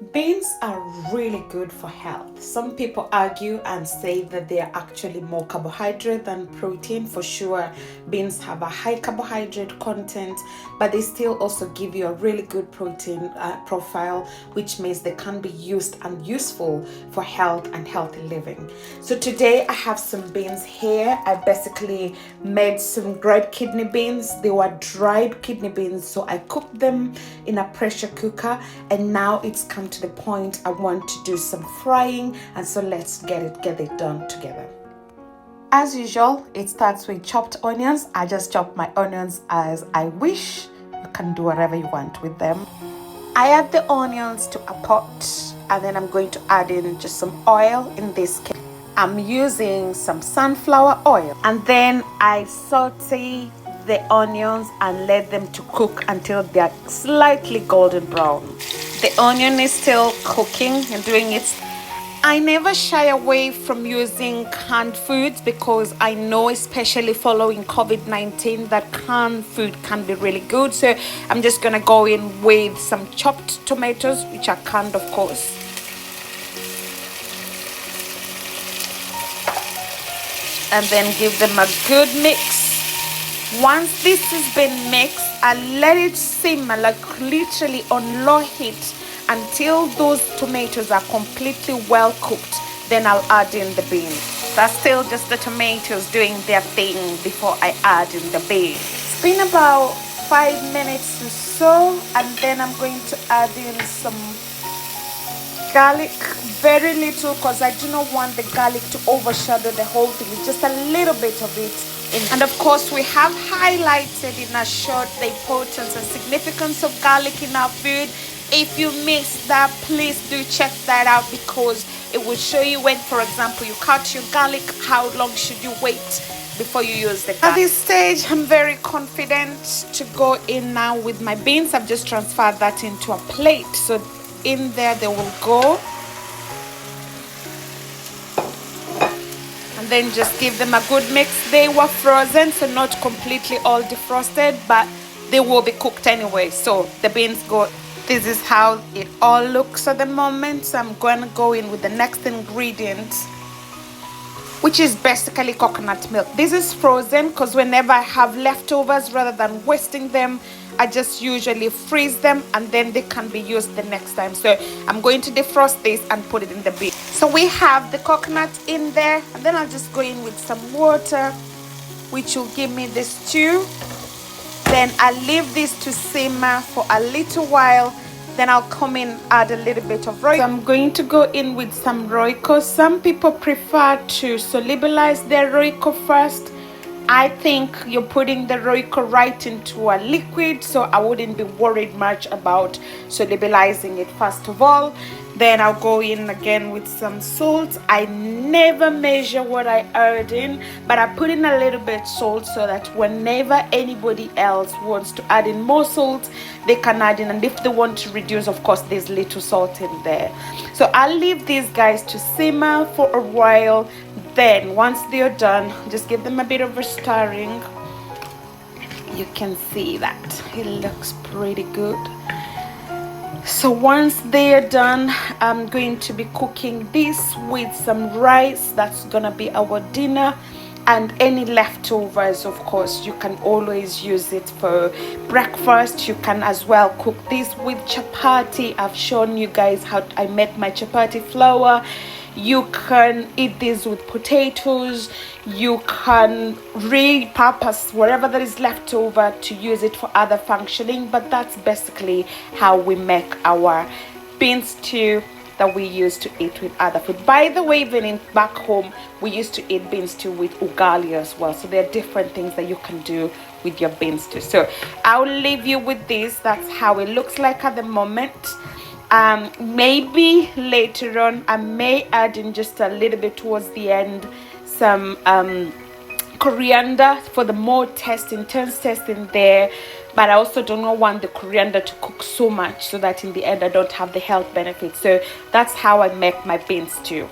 Beans are really good for health. Some people argue and say that they are actually more carbohydrate than protein. For sure, beans have a high carbohydrate content, but they still also give you a really good protein profile, which means they can be used and useful for health and healthy living. So today I have some beans here. I basically made some dried kidney beans. They were dried kidney beans, so I cooked them in a pressure cooker, and now it's come to the point I want to do some frying, and so let's get it done together. As usual, it starts with chopped onions. I just chop my onions as I wish. You can do whatever you want with them. I add the onions to a pot, and then I'm going to add in just some oil. In this case, I'm using some sunflower oil, and then I saute the onions and let them to cook until they are slightly golden brown. The onion is still cooking and doing its. I never shy away from using canned foods because I know, especially following COVID-19, that canned food can be really good. So I'm just gonna go in with some chopped tomatoes, which are canned, of course. And then give them a good mix. Once this has been mixed, I let it simmer like literally on low heat until those tomatoes are completely well cooked. Then I'll add in the beans. That's still just the tomatoes doing their thing before I add in the beans. It's been about 5 minutes or so, and then I'm going to add in some garlic, very little, because I do not want the garlic to overshadow the whole thing. It's just a little bit of it. And of course, we have highlighted in a short the importance and significance of garlic in our food. If you missed that, please do check that out, because it will show you when, for example, you cut your garlic, how long should you wait before you use the garlic. At this stage, I'm very confident to go in now with my beans. I've just transferred that into a plate, so in there they will go. And then just give them a good mix. They were frozen, so not completely all defrosted, but they will be cooked anyway, so the beans go. This is how it all looks at the moment. So I'm going to go in with the next ingredient, which is basically coconut milk. This is frozen because whenever I have leftovers, rather than wasting them, I just usually freeze them and then they can be used the next time. So I'm going to defrost this and put it in the bin. So we have the coconut in there, and then I'll just go in with some water, which will give me the stew. Then I'll leave this to simmer for a little while. Then I'll come in, add a little bit of Royco. So I'm going to go in with some Royco. Some people prefer to solubilize their Royco first. I think you're putting the Royco right into a liquid, so I wouldn't be worried much about solubilizing it first of all. Then I'll go in again with some salt. I never measure what I add in, but I put in a little bit salt so that whenever anybody else wants to add in more salt, they can add in. And if they want to reduce, of course, there's little salt in there. So I'll leave these guys to simmer for a while. Then once they're done, just give them a bit of a stirring. You can see that it looks pretty good. So once they're done, I'm going to be cooking this with some rice. That's gonna be our dinner, and any leftovers, of course, you can always use it for breakfast. You can as well cook this with chapati. I've shown you guys how I make my chapati flour. You can eat this with potatoes. You can repurpose whatever that is left over to use it for other functioning, but that's basically how we make our bean stew that we used to eat with other food. By the way, even back home, we used to eat bean stew with ugali as well. So there are different things that you can do with your bean stew. So I'll leave you with this. That's how it looks like at the moment. Maybe later on I may add in just a little bit towards the end some coriander for the more intense taste in there, but I also do not want the coriander to cook so much so that in the end I don't have the health benefits. So that's how I make my bean stew.